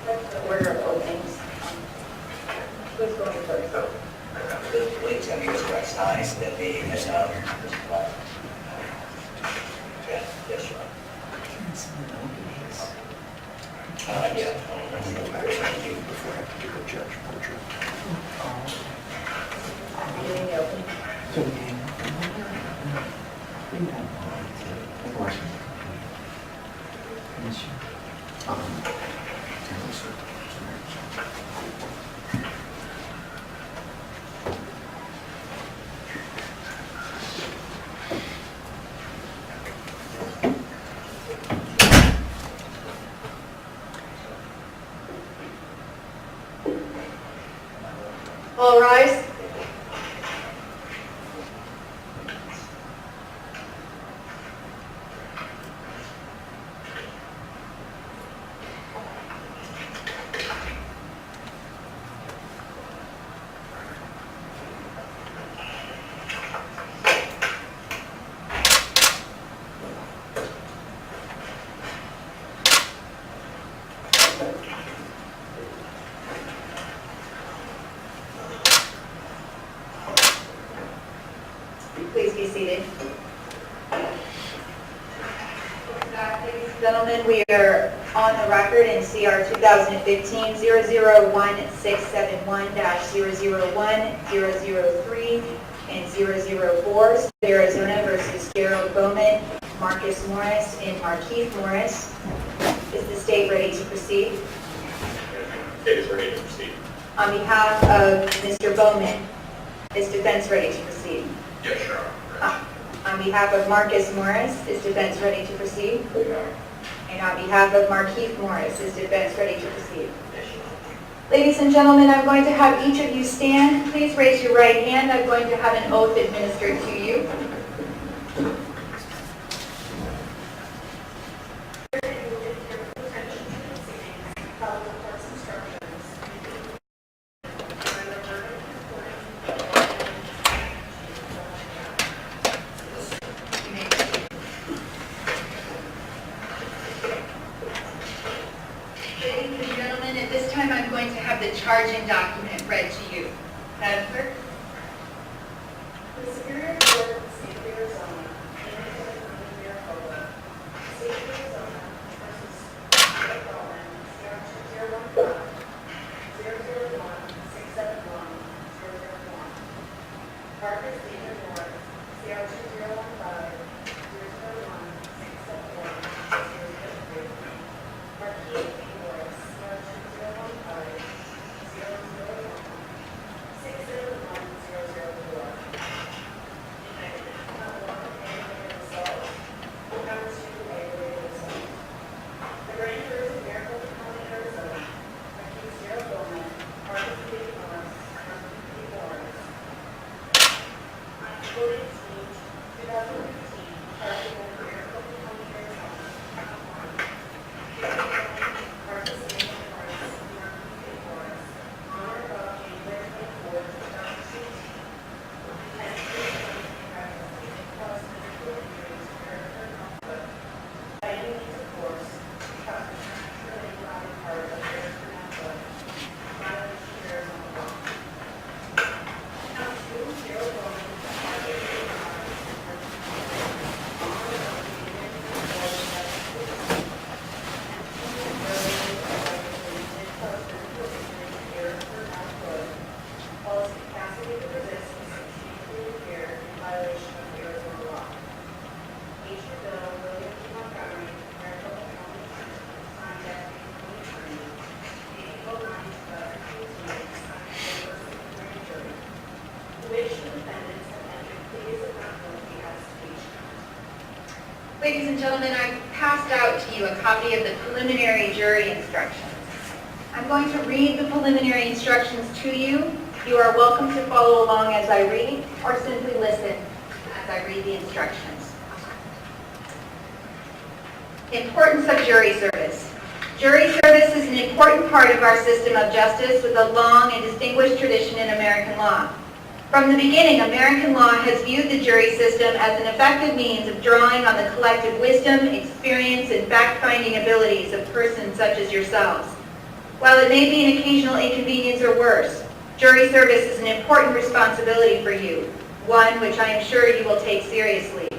What's the order of openings? Who's going first? Please, I think it's Rex Nice, then me, and yes, sure. Yeah. Thank you before I have to give a judge portrait. Doing the opening. All rise. Please be seated. Ladies and gentlemen, we are on the record in CR 2015-001-671-001, 003, and 004, State of Arizona versus Gerald Bowman, Marcus Morris, and Markieff Morris. Is the state ready to proceed? State is ready to proceed. On behalf of Mr. Bowman, is defense ready to proceed? Yes, sure. On behalf of Marcus Morris, is defense ready to proceed? And on behalf of Markieff Morris, is defense ready to proceed? Ladies and gentlemen, I'm going to have each of you stand. Please raise your right hand. I'm going to have an oath administered to you. Ladies and gentlemen, at this time I'm going to have the charging document read to you. Madam Clerk? The Superior Court of the State of Arizona, Innocence of Maricopa, State of Arizona versus Bowman, CR 2015, 001-671-001. Marcus David Morris, CR 2015-001-671-003. Markieff Morris, CR 2015-001-671-004. Aggravated assault. Number 2, aggravated assault. The grand jurors of Maricopa County, Arizona, accused Gerald Bowman, Marcus David Morris, and Markieff Morris. On April 18, 2015, charging with Maricopa County, Arizona, count 1. Marcus David Morris and Markieff Morris, on or about January 24, 2016. By any means of force, because the related body part of Arizona violates the Arizona law. Count 2, Gerald Bowman, Marcus David Morris, and while his capacity to resist is substantially impaired in violation of the Arizona law. H. Bill William T. Montgomery, Maricopa County Attorney, signed Decade 23, April 9, 2015, signed the versus the grand jury, to which the defendants have entered pleas of not guilty as to each count. Ladies and gentlemen, I passed out to you a copy of the preliminary jury instructions. I'm going to read the preliminary instructions to you. You are welcome to follow along as I read, or simply listen as I read the instructions. Importance of jury service. Jury service is an important part of our system of justice with a long and distinguished tradition in American law. From the beginning, American law has viewed the jury system as an effective means of drawing on the collective wisdom, experience, and fact-finding abilities of persons such as yourselves. While it may be an occasional inconvenience or worse, jury service is an important responsibility for you, one which I am sure you will take seriously.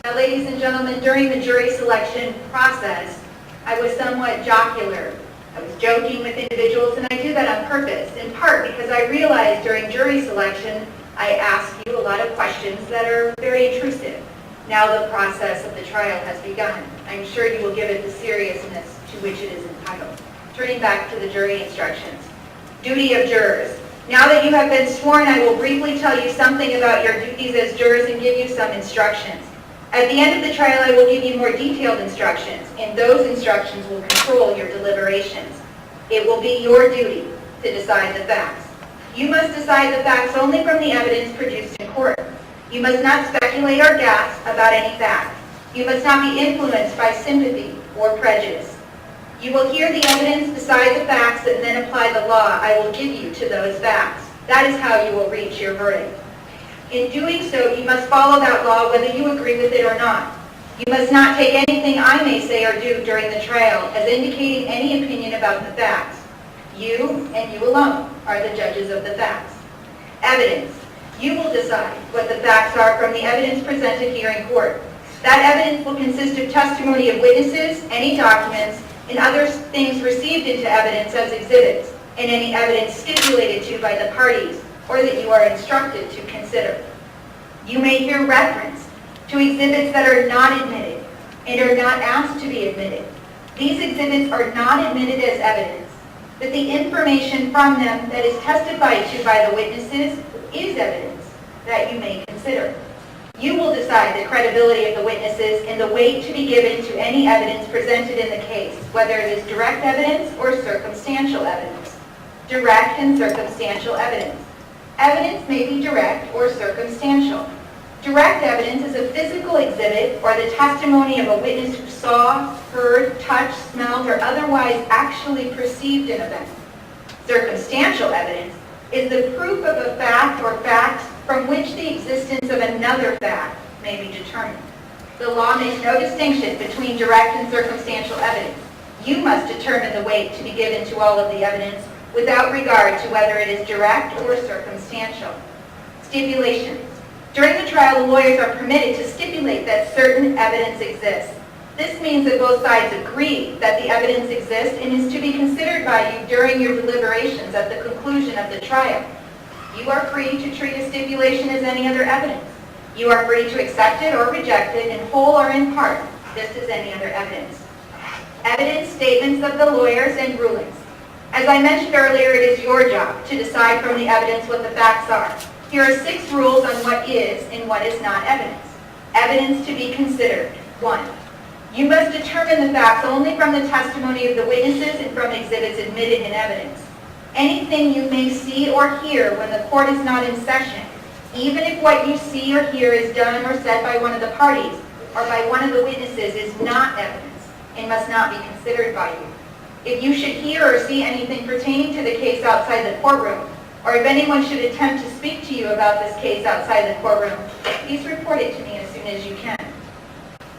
Now, ladies and gentlemen, during the jury selection process, I was somewhat jocular. I was joking with individuals, and I do that on purpose, in part because I realized during jury selection, I ask you a lot of questions that are very intrusive. Now the process of the trial has begun. I'm sure you will give it the seriousness to which it is entitled. Turning back to the jury instructions. Duty of jurors. Now that you have been sworn, I will briefly tell you something about your duties as jurors and give you some instructions. At the end of the trial, I will give you more detailed instructions, and those instructions will control your deliberations. It will be your duty to decide the facts. You must decide the facts only from the evidence produced in court. You must not speculate or guess about any fact. You must not be influenced by sympathy or prejudice. You will hear the evidence, decide the facts, and then apply the law I will give you to those facts. That is how you will reach your verdict. In doing so, you must follow that law whether you agree with it or not. You must not take anything I may say or do during the trial as indicating any opinion about the facts. You, and you alone, are the judges of the facts. Evidence. You will decide what the facts are from the evidence presented here in court. That evidence will consist of testimony of witnesses, any documents, and other things received into evidence as exhibits, and any evidence stipulated to by the parties or that you are instructed to consider. You may hear reference to exhibits that are not admitted and are not asked to be admitted. These exhibits are not admitted as evidence, but the information from them that is testified to by the witnesses is evidence that you may consider. You will decide the credibility of the witnesses and the weight to be given to any evidence presented in the case, whether it is direct evidence or circumstantial evidence. Direct and circumstantial evidence. Evidence may be direct or circumstantial. Direct evidence is a physical exhibit or the testimony of a witness who saw, heard, touched, smelled, or otherwise actually perceived an event. Circumstantial evidence is the proof of a fact or facts from which the existence of another fact may be determined. The law makes no distinction between direct and circumstantial evidence. You must determine the weight to be given to all of the evidence without regard to whether it is direct or circumstantial. Stipulations. During the trial, the lawyers are permitted to stipulate that certain evidence exists. This means that both sides agree that the evidence exists and is to be considered by you during your deliberations at the conclusion of the trial. You are free to treat a stipulation as any other evidence. You are free to accept it or reject it in whole or in part, just as any other evidence. Evidence, statements of the lawyers, and rulings. As I mentioned earlier, it is your job to decide from the evidence what the facts are. Here are 6 rules on what is and what is not evidence. Evidence to be considered. 1. You must determine the facts only from the testimony of the witnesses and from exhibits admitted in evidence. Anything you may see or hear when the court is not in session, even if what you see or hear is done or said by one of the parties or by one of the witnesses, is not evidence and must not be considered by you. If you should hear or see anything pertaining to the case outside the courtroom, or if anyone should attempt to speak to you about this case outside the courtroom, please report it to me as soon as you can.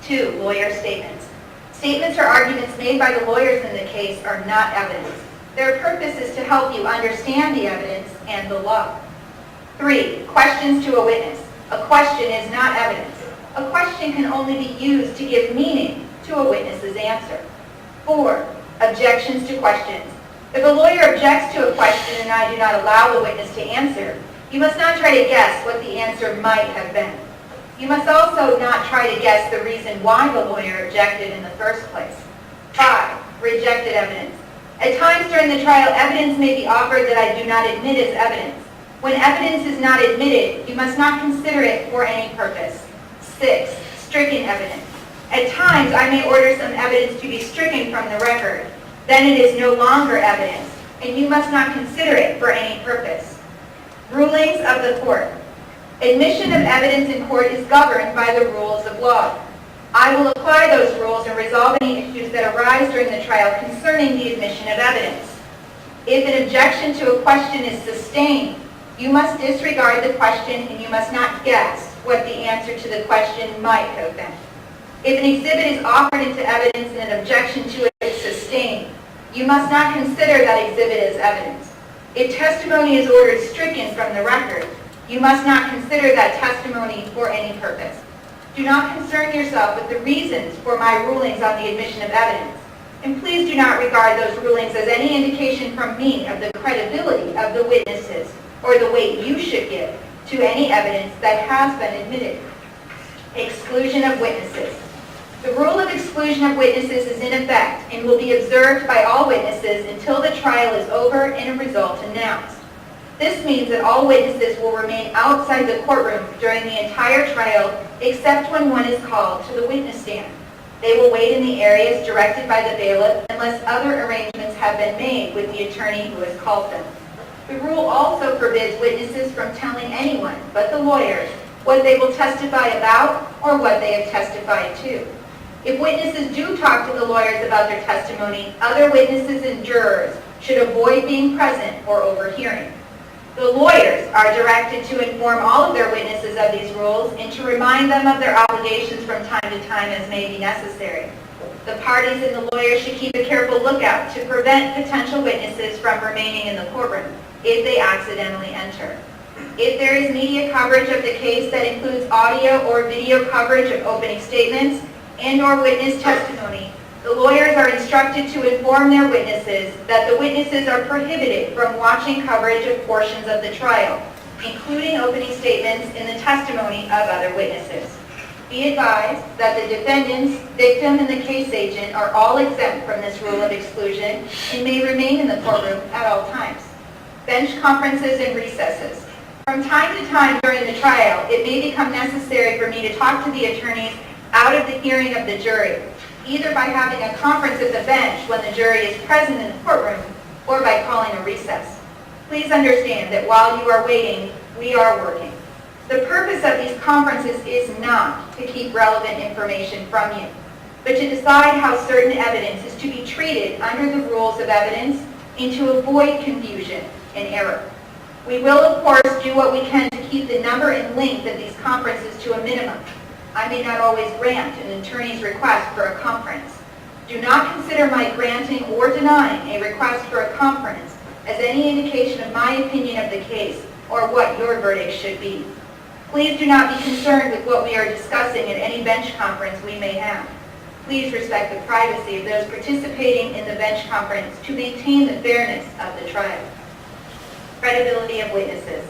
2. Lawyer statements. Statements or arguments made by the lawyers in the case are not evidence. Their purpose is to help you understand the evidence and the law. 3. Questions to a witness. A question is not evidence. A question can only be used to give meaning to a witness's answer. 4. Objections to questions. If a lawyer objects to a question and I do not allow the witness to answer, you must not try to guess what the answer might have been. You must also not try to guess the reason why the lawyer objected in the first place. 5. Rejected evidence. At times during the trial, evidence may be offered that I do not admit as evidence. When evidence is not admitted, you must not consider it for any purpose. 6. Stricken evidence. At times, I may order some evidence to be stricken from the record. Then it is no longer evidence, and you must not consider it for any purpose. Rulings of the court. Admission of evidence in court is governed by the rules of law. I will apply those rules and resolve any issues that arise during the trial concerning the admission of evidence. If an objection to a question is sustained, you must disregard the question and you must not guess what the answer to the question might have been. If an exhibit is offered into evidence and an objection to it is sustained, You must not consider that exhibit as evidence. If testimony is ordered stricken from the record, you must not consider that testimony for any purpose. Do not concern yourself with the reasons for my rulings on the admission of evidence, and please do not regard those rulings as any indication from me of the credibility of the witnesses or the weight you should give to any evidence that has been admitted. Exclusion of witnesses. The rule of exclusion of witnesses is in effect and will be observed by all witnesses until the trial is over and a result announced. This means that all witnesses will remain outside the courtroom during the entire trial except when one is called to the witness stand. They will wait in the areas directed by the bailiff unless other arrangements have been made with the attorney who has called them. The rule also forbids witnesses from telling anyone but the lawyers what they will testify about or what they have testified to. If witnesses do talk to the lawyers about their testimony, other witnesses and jurors should avoid being present or overhearing. The lawyers are directed to inform all of their witnesses of these rules and to remind them of their obligations from time to time as may be necessary. The parties and the lawyers should keep a careful lookout to prevent potential witnesses from remaining in the courtroom if they accidentally enter. If there is media coverage of the case that includes audio or video coverage of opening statements and/or witness testimony, the lawyers are instructed to inform their witnesses that the witnesses are prohibited from watching coverage of portions of the trial, including opening statements and the testimony of other witnesses. Be advised that the defendants, victim, and the case agent are all exempt from this rule of exclusion and may remain in the courtroom at all times. Bench conferences and recesses. From time to time during the trial, it may become necessary for me to talk to the attorneys out of the hearing of the jury, either by having a conference at the bench when the jury is present in the courtroom or by calling a recess. Please understand that while you are waiting, we are working. The purpose of these conferences is not to keep relevant information from you, but to decide how certain evidence is to be treated under the rules of evidence and to avoid confusion and error. We will, of course, do what we can to keep the number and length of these conferences to a minimum. I may not always grant an attorney's request for a conference. Do not consider my granting or denying a request for a conference as any indication of my opinion of the case or what your verdict should be. Please do not be concerned with what we are discussing at any bench conference we may have. Please respect the privacy of those participating in the bench conference to maintain the fairness of the trial. Credibility of witnesses.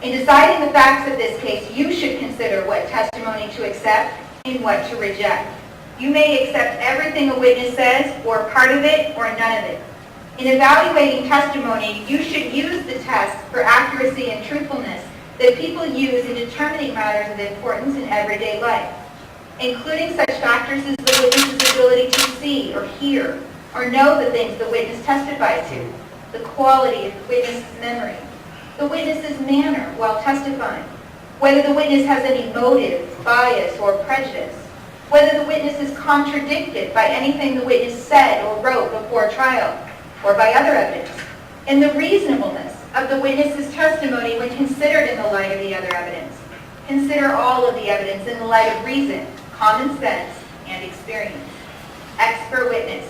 In deciding the facts of this case, you should consider what testimony to accept and what to reject. You may accept everything a witness says, or part of it, or none of it. In evaluating testimony, you should use the test for accuracy and truthfulness that people use in determining matters of importance in everyday life, including such factors as the witness's ability to see or hear or know the things the witness testified to, the quality of the witness's memory, the witness's manner while testifying, whether the witness has any motive, bias, or prejudice, whether the witness is contradicted by anything the witness said or wrote before trial or by other evidence, and the reasonableness of the witness's testimony when considered in the light of the other evidence. Consider all of the evidence in the light of reason, common sense, and experience. Expert witness.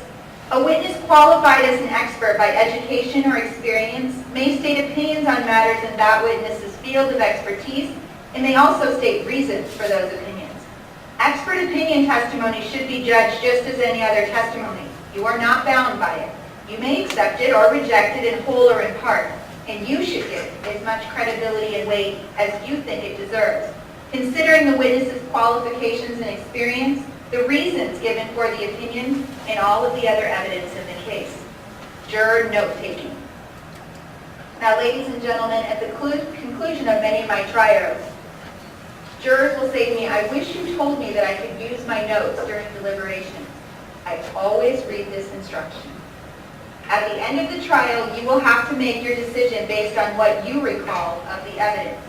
A witness qualified as an expert by education or experience may state opinions on matters in that witness's field of expertise and may also state reasons for those opinions. Expert opinion testimony should be judged just as any other testimony. You are not bound by it. You may accept it or reject it in whole or in part, and you should give as much credibility and weight as you think it deserves, considering the witness's qualifications and experience, the reasons given for the opinion, and all of the other evidence in the case. Juror note-taking. Now, ladies and gentlemen, at the conclusion of many of my trials, jurors will say to me, "I wish you told me that I could use my notes during deliberation." I always read this instruction. At the end of the trial, you will have to make your decision based on what you recall of the evidence.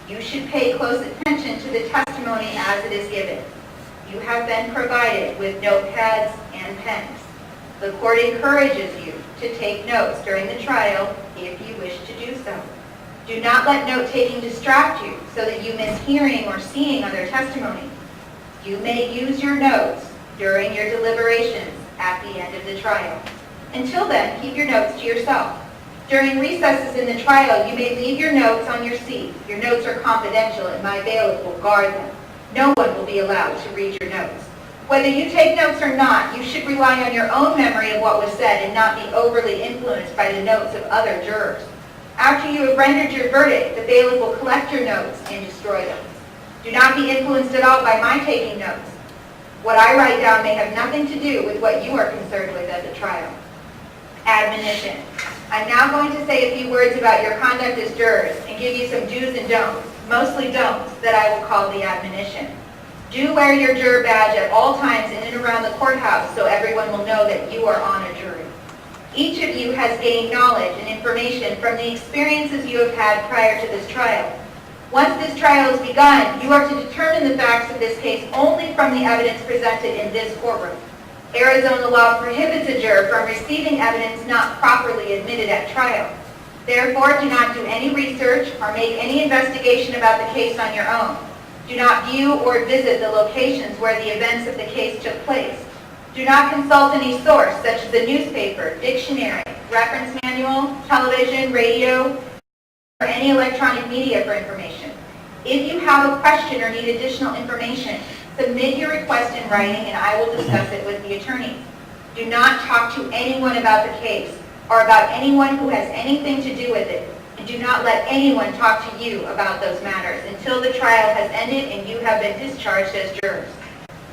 You should pay close attention to the testimony as it is given. You have been provided with notepads and pens. The court encourages you to take notes during the trial if you wish to do so. Do not let note-taking distract you so that you miss hearing or seeing other testimony. You may use your notes during your deliberations at the end of the trial. Until then, keep your notes to yourself. During recesses in the trial, you may leave your notes on your seat. Your notes are confidential and my bailiff will guard them. No one will be allowed to read your notes. Whether you take notes or not, you should rely on your own memory of what was said and not be overly influenced by the notes of other jurors. After you have rendered your verdict, the bailiff will collect your notes and destroy them. Do not be influenced at all by my taking notes. What I write down may have nothing to do with what you are concerned with at the trial. Admonition. I'm now going to say a few words about your conduct as jurors and give you some do's and don'ts, mostly don'ts, that I will call the admonition. Do wear your juror badge at all times in and around the courthouse so everyone will know that you are on a jury. Each of you has gained knowledge and information from the experiences you have had prior to this trial. Once this trial is begun, you are to determine the facts of this case only from the evidence presented in this courtroom. Arizona law prohibits a juror from receiving evidence not properly admitted at trial. Therefore, do not do any research or make any investigation about the case on your own. Do not view or visit the locations where the events of the case took place. Do not consult any source, such as a newspaper, dictionary, reference manual, television, radio, or any electronic media for information. If you have a question or need additional information, submit your request in writing and I will discuss it with the attorney. Do not talk to anyone about the case or about anyone who has anything to do with it. And do not let anyone talk to you about those matters until the trial has ended and you have been discharged as jurors.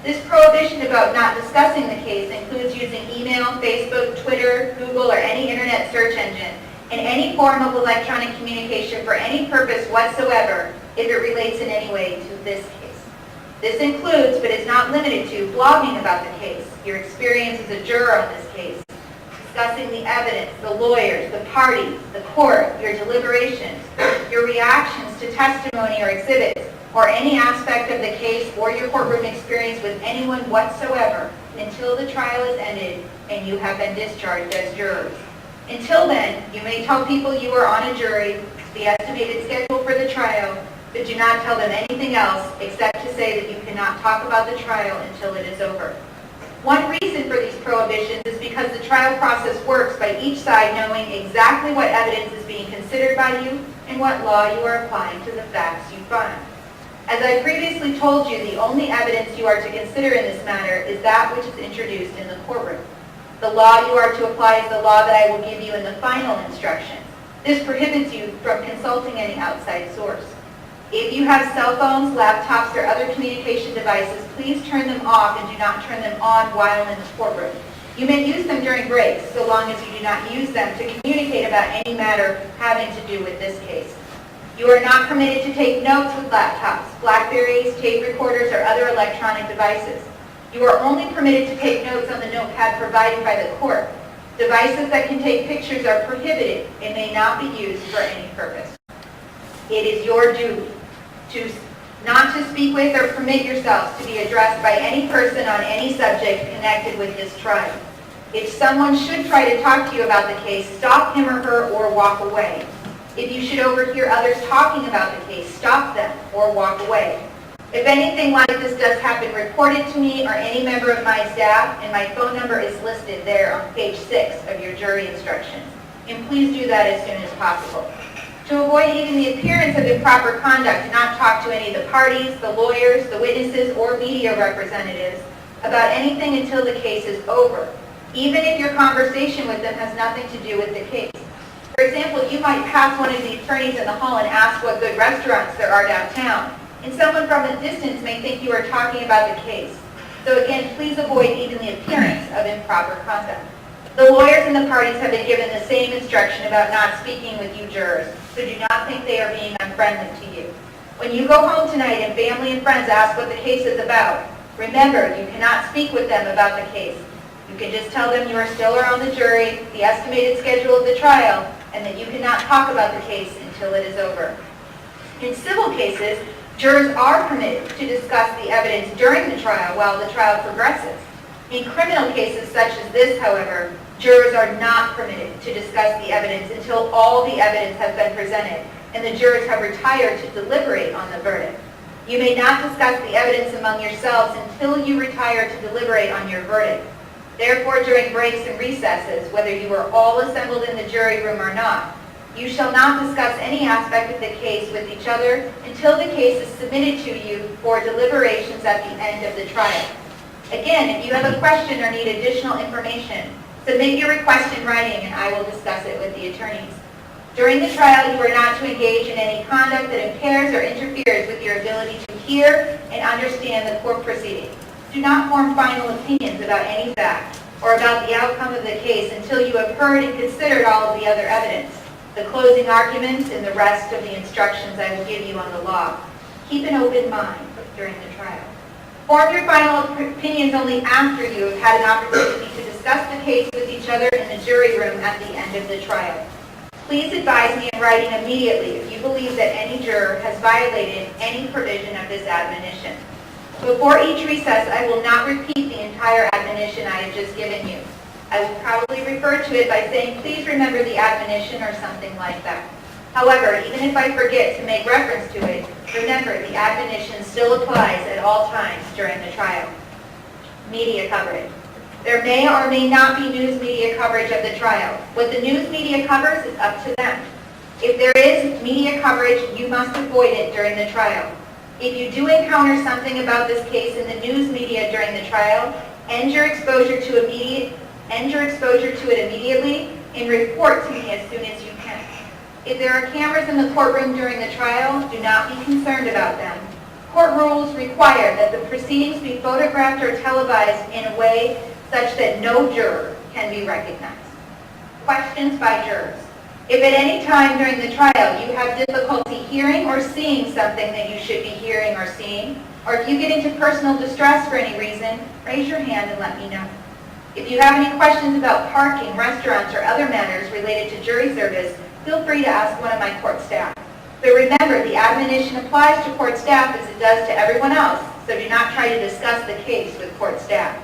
This prohibition about not discussing the case includes using email, Facebook, Twitter, Google, or any internet search engine in any form of electronic communication for any purpose whatsoever if it relates in any way to this case. This includes, but is not limited to, blogging about the case, your experience as a juror on this case, discussing the evidence, the lawyers, the parties, the court, your deliberations, your reactions to testimony or exhibits, or any aspect of the case or your courtroom experience with anyone whatsoever until the trial is ended and you have been discharged as jurors. Until then, you may tell people you are on a jury, the estimated schedule for the trial, but do not tell them anything else except to say that you cannot talk about the trial until it is over. One reason for these prohibitions is because the trial process works by each side knowing exactly what evidence is being considered by you and what law you are applying to the facts you find. As I previously told you, the only evidence you are to consider in this matter is that which is introduced in the courtroom. The law you are to apply is the law that I will give you in the final instruction. This prohibits you from consulting any outside source. If you have cell phones, laptops, or other communication devices, please turn them off and do not turn them on while in the courtroom. You may use them during breaks, so long as you do not use them to communicate about any matter having to do with this case. You are not permitted to take notes with laptops, Blackberries, tape recorders, or other electronic devices. You are only permitted to take notes on the notepad provided by the court. Devices that can take pictures are prohibited and may not be used for any purpose. It is your duty not to speak with or permit yourselves to be addressed by any person on any subject connected with this trial. If someone should try to talk to you about the case, stop him or her or walk away. If you should overhear others talking about the case, stop them or walk away. If anything like this does happen, report it to me or any member of my staff, and my phone number is listed there on page 6 of your jury instructions. And please do that as soon as possible. To avoid even the appearance of improper conduct, do not talk to any of the parties, the lawyers, the witnesses, or media representatives about anything until the case is over, even if your conversation with them has nothing to do with the case. For example, you might pass one of the attorneys in the hall and ask what good restaurants there are downtown, and someone from a distance may think you are talking about the case. So again, please avoid even the appearance of improper conduct. The lawyers and the parties have been given the same instruction about not speaking with you jurors, so do not think they are being unfriendly to you. When you go home tonight and family and friends ask what the case is about, remember you cannot speak with them about the case. You can just tell them you are still on the jury, the estimated schedule of the trial, and that you cannot talk about the case until it is over. In civil cases, jurors are permitted to discuss the evidence during the trial while the trial progresses. In criminal cases such as this, however, jurors are not permitted to discuss the evidence until all the evidence has been presented and the jurors have retired to deliberate on the verdict. You may not discuss the evidence among yourselves until you retire to deliberate on your verdict. Therefore, during breaks and recesses, whether you are all assembled in the jury room or not, you shall not discuss any aspect of the case with each other until the case is submitted to you for deliberations at the end of the trial. Again, if you have a question or need additional information, submit your request in writing and I will discuss it with the attorneys. During the trial, you are not to engage in any conduct that impairs or interferes with your ability to hear and understand the court proceedings. Do not form final opinions about any fact or about the outcome of the case until you have heard and considered all of the other evidence, the closing arguments, and the rest of the instructions I will give you on the law. Keep an open mind during the trial. Form your final opinions only after you have had an opportunity to discuss the case with each other in the jury room at the end of the trial. Please advise me in writing immediately if you believe that any juror has violated any provision of this admonition. Before each recess, I will not repeat the entire admonition I have just given you. I will probably refer to it by saying, please remember the admonition or something like that. However, even if I forget to make reference to it, remember the admonition still applies at all times during the trial. Media coverage. There may or may not be news media coverage of the trial. What the news media covers is up to them. If there is media coverage, you must avoid it during the trial. If you do encounter something about this case in the news media during the trial, end your exposure to it immediately and report to me as soon as you can. If there are cameras in the courtroom during the trial, do not be concerned about them. Court rules require that the proceedings be photographed or televised in a way such that no juror can be recognized. Questions by jurors. If at any time during the trial you have difficulty hearing or seeing something that you should be hearing or seeing, or if you get into personal distress for any reason, raise your hand and let me know. If you have any questions about parking, restaurants, or other matters related to jury service, feel free to ask one of my court staff. But remember, the admonition applies to court staff as it does to everyone else, so do not try to discuss the case with court staff.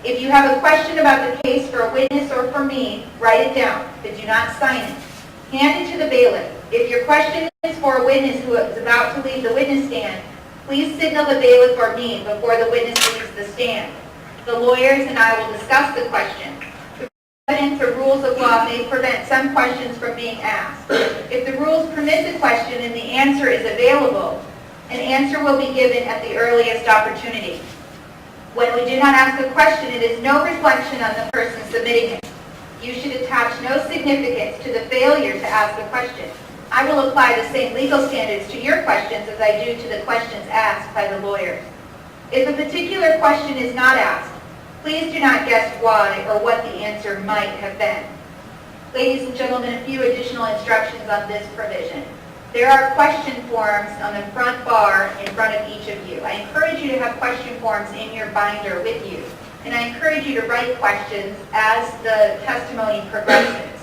If you have a question about the case for a witness or for me, write it down, but do not sign it. Hand it to the bailiff. If your question is for a witness who is about to leave the witness stand, please signal the bailiff or me before the witness leaves the stand. The lawyers and I will discuss the question. The evidence or rules of law may prevent some questions from being asked. If the rules permit the question and the answer is available, an answer will be given at the earliest opportunity. When we do not ask a question, it is no reflection on the person submitting it. You should attach no significance to the failure to ask a question. I will apply the same legal standards to your questions as I do to the questions asked by the lawyers. If a particular question is not asked, please do not guess why or what the answer might have been. Ladies and gentlemen, a few additional instructions on this provision. There are question forms on the front bar in front of each of you. I encourage you to have question forms in your binder with you. And I encourage you to write questions as the testimony progresses.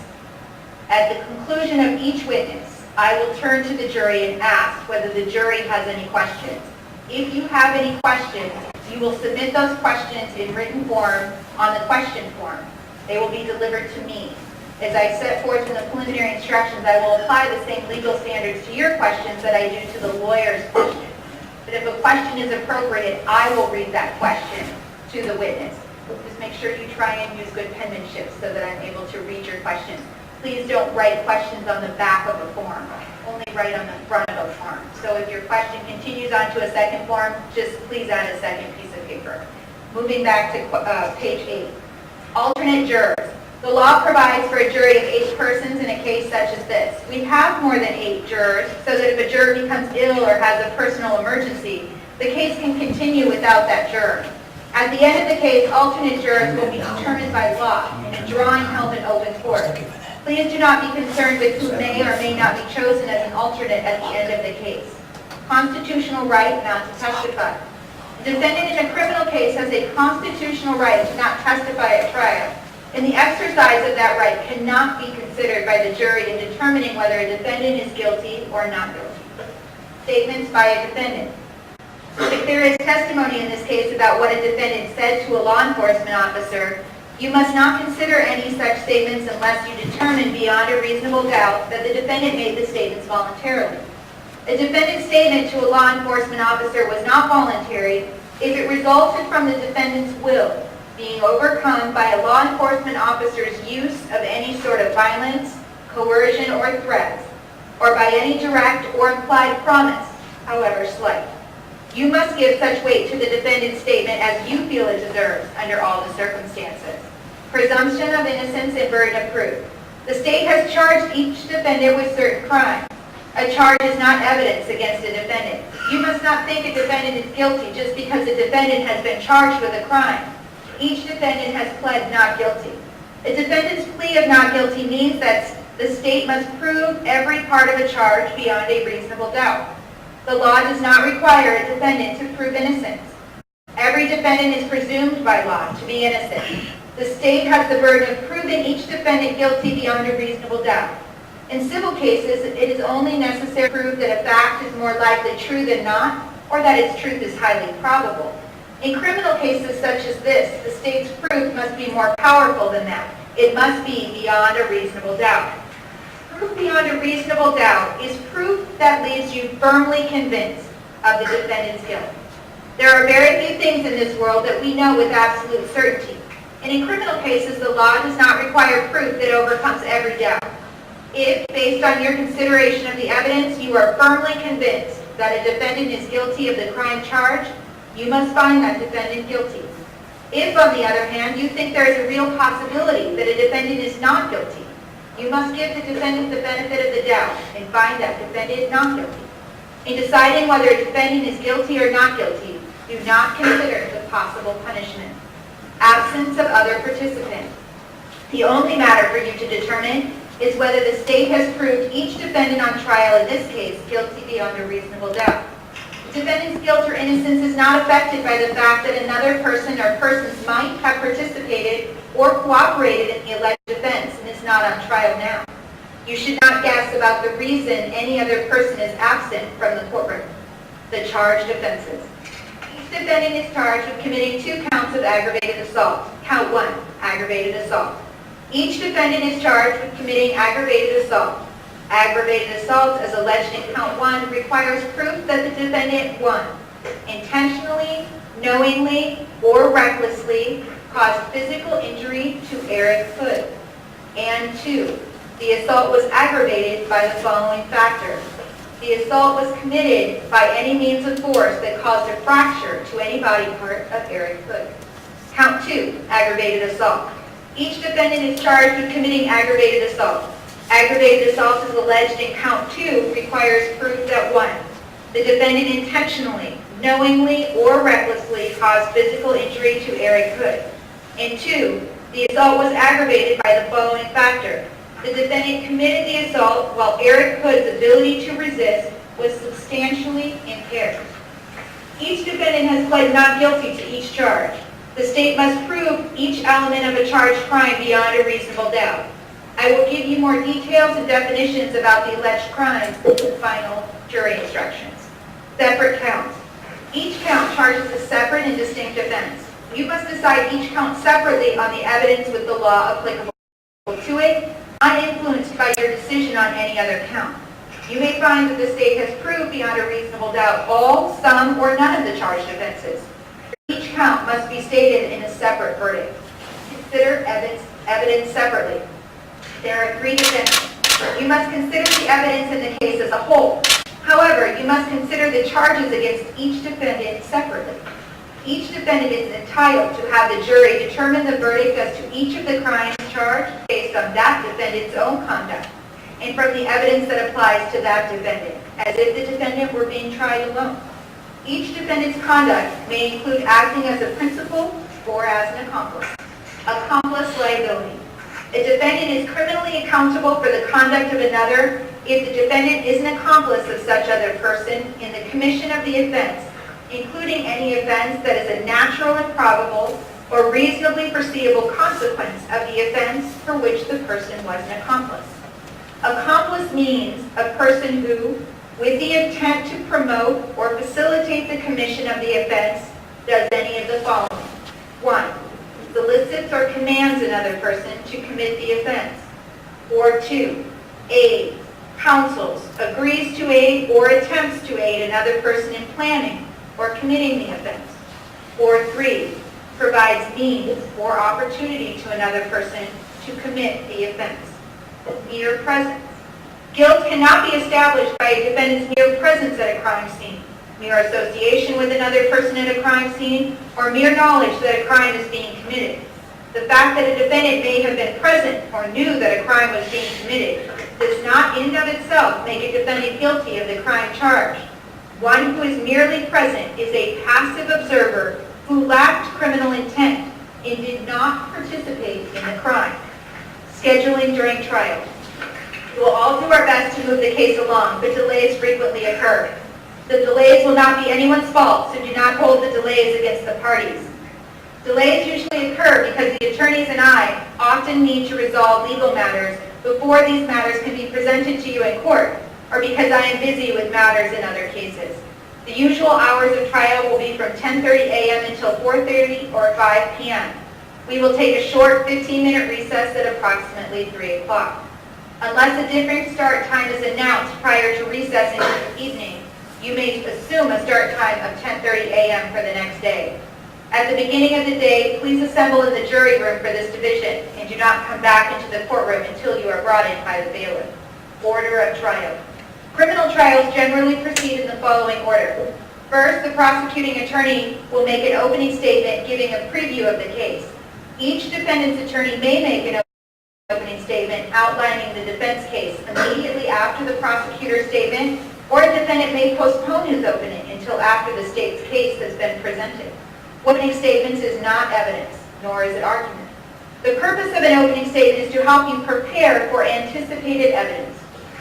At the conclusion of each witness, I will turn to the jury and ask whether the jury has any questions. If you have any questions, you will submit those questions in written form on the question form. They will be delivered to me. As I set forth in the preliminary instructions, I will apply the same legal standards to your questions that I do to the lawyer's questions. But if a question is appropriate, I will read that question to the witness. Just make sure you try and use good penmanship so that I'm able to read your questions. Please don't write questions on the back of a form. Only write on the front of a form. So if your question continues on to a second form, just please add a second piece of paper. Moving back to page 8. Alternate jurors. The law provides for a jury of 8 persons in a case such as this. We have more than 8 jurors, so that if a juror becomes ill or has a personal emergency, the case can continue without that juror. At the end of the case, alternate jurors will be determined by law in a drawing held in open court. Please do not be concerned with who may or may not be chosen as an alternate at the end of the case. Constitutional right not to testify. The defendant in a criminal case has a constitutional right to not testify at trial, and the exercise of that right cannot be considered by the jury in determining whether a defendant is guilty or not guilty. Statements by a defendant. If there is testimony in this case about what a defendant said to a law enforcement officer, you must not consider any such statements unless you determine beyond a reasonable doubt that the defendant made the statements voluntarily. A defendant's statement to a law enforcement officer was not voluntary if it resulted from the defendant's will, being overcome by a law enforcement officer's use of any sort of violence, coercion, or threats, or by any direct or implied promise, however slight. You must give such weight to the defendant's statement as you feel it deserves under all the circumstances. Presumption of innocence and burden of proof. The state has charged each defendant with certain crimes. A charge is not evidence against a defendant. You must not think a defendant is guilty just because a defendant has been charged with a crime. Each defendant has pled not guilty. A defendant's plea of not guilty means that the state must prove every part of a charge beyond a reasonable doubt. The law does not require a defendant to prove innocence. Every defendant is presumed by law to be innocent. The state has the burden of proving each defendant guilty beyond a reasonable doubt. In civil cases, it is only necessary to prove that a fact is more likely true than not, or that its truth is highly probable. In criminal cases such as this, the state's proof must be more powerful than that. It must be beyond a reasonable doubt. Proof beyond a reasonable doubt is proof that leaves you firmly convinced of the defendant's guilt. There are very few things in this world that we know with absolute certainty. And in criminal cases, the law does not require proof that overcomes every doubt. If, based on your consideration of the evidence, you are firmly convinced that a defendant is guilty of the crime charged, you must find that defendant guilty. If, on the other hand, you think there is a real possibility that a defendant is not guilty, you must give the defendant the benefit of the doubt and find that defendant not guilty. In deciding whether a defendant is guilty or not guilty, do not consider the possible punishment. Absence of other participants. The only matter for you to determine is whether the state has proved each defendant on trial in this case guilty beyond a reasonable doubt. The defendant's guilt or innocence is not affected by the fact that another person or persons might have participated or cooperated in the alleged offense and is not on trial now. You should not guess about the reason any other person is absent from the courtroom. The charged offenses. Each defendant is charged with committing 2 counts of aggravated assault. Count 1, aggravated assault. Each defendant is charged with committing aggravated assault. Aggravated assault, as alleged in count 1, requires proof that the defendant 1, intentionally, knowingly, or recklessly caused physical injury to Eric Hood. And 2, the assault was aggravated by the following factors. The assault was committed by any means of force that caused a fracture to any body part of Eric Hood. Count 2, aggravated assault. Each defendant is charged with committing aggravated assault. Aggravated assault, as alleged in count 2, requires proof that 1, the defendant intentionally, knowingly, or recklessly caused physical injury to Eric Hood. And 2, the assault was aggravated by the following factor. The defendant committed the assault while Eric Hood's ability to resist was substantially impaired. Each defendant has pled not guilty to each charge. The state must prove each element of a charged crime beyond a reasonable doubt. I will give you more details and definitions about the alleged crimes in the final jury instructions. Separate counts. Each count charges a separate and distinct offense. You must decide each count separately on the evidence with the law applicable to it, uninfluenced by your decision on any other count. You may find that the state has proved beyond a reasonable doubt all, some, or none of the charged offenses. Each count must be stated in a separate verdict. Consider evidence separately. There are 3 defendants. You must consider the evidence in the case as a whole. However, you must consider the charges against each defendant separately. Each defendant is entitled to have the jury determine the verdict as to each of the crimes charged based on that defendant's own conduct and from the evidence that applies to that defendant, as if the defendant were being tried alone. Each defendant's conduct may include acting as a principal or as an accomplice. Accomplice liability. A defendant is criminally accountable for the conduct of another if the defendant is an accomplice of such other person in the commission of the offense, including any offense that is a natural and probable or reasonably foreseeable consequence of the offense for which the person was an accomplice. Accomplice means a person who, with the intent to promote or facilitate the commission of the offense, does any of the following. 1, solicits or commands another person to commit the offense. Or 2, aids, counsels, agrees to aid or attempts to aid another person in planning or committing the offense. Or 3, provides means or opportunity to another person to commit the offense. Mere presence. Guilt cannot be established by a defendant's mere presence at a crime scene, mere association with another person at a crime scene, or mere knowledge that a crime is being committed. The fact that a defendant may have been present or knew that a crime was being committed does not in and of itself make a defendant guilty of the crime charged. One who is merely present is a passive observer who lacked criminal intent and did not participate in the crime. Scheduling during trial. We will all do our best to move the case along, but delays frequently occur. The delays will not be anyone's fault, so do not hold the delays against the parties. Delays usually occur because the attorneys and I often need to resolve legal matters before these matters can be presented to you in court, or because I am busy with matters in other cases. The usual hours of trial will be from 10:30 a.m. until 4:30 or 5 p.m. We will take a short 15-minute recess at approximately 3 o'clock. Unless a different start time is announced prior to recessing this evening, you may assume a start time of 10:30 a.m. for the next day. At the beginning of the day, please assemble in the jury room for this division and do not come back into the courtroom until you are brought in by the bailiff. Order of trial. Criminal trials generally proceed in the following order. First, the prosecuting attorney will make an opening statement giving a preview of the case. Each defendant's attorney may make an opening statement outlining the defense case immediately after the prosecutor's statement, or a defendant may postpone his opening until after the state's case has been presented. Opening statements is not evidence, nor is it argument. The purpose of an opening statement is to help you prepare for anticipated evidence.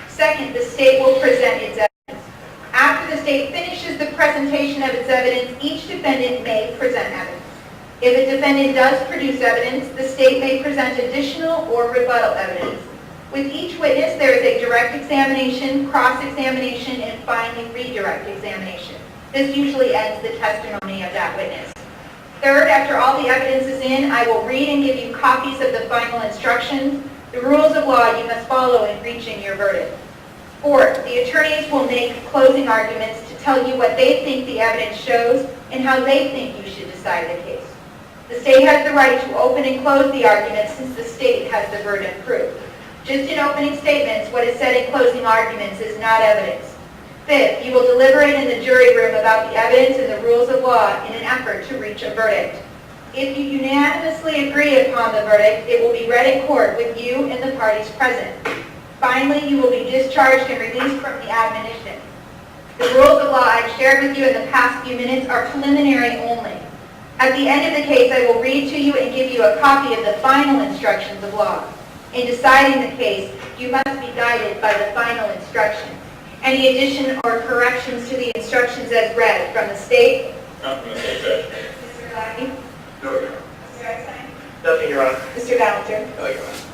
Second, the state will present its evidence. After the state finishes the presentation of its evidence, each defendant may present evidence. If a defendant does produce evidence, the state may present additional or rebuttal evidence. With each witness, there is a direct examination, cross-examination, and finally redirect examination. This usually ends the testimony of that witness. Third, after all the evidence is in, I will read and give you copies of the final instructions, the rules of law you must follow in reaching your verdict. Fourth, the attorneys will make closing arguments to tell you what they think the evidence shows and how they think you should decide the case. The state has the right to open and close the argument since the state has the burden of proof. Just in opening statements, what is said in closing arguments is not evidence. Fifth, you will deliberate in the jury room about the evidence and the rules of law in an effort to reach a verdict. If you unanimously agree upon the verdict, it will be read in court with you and the parties present. Finally, you will be discharged and released from the admonition. The rules of law I've shared with you in the past few minutes are preliminary only. At the end of the case, I will read to you and give you a copy of the final instructions of law. In deciding the case, you must be guided by the final instruction. Any addition or corrections to the instructions as read from the state? Not from the state judge. Mr. Gladney? No, Your Honor. Mr. Einstein? Nothing, Your Honor. Mr. Ballinger? No, Your Honor.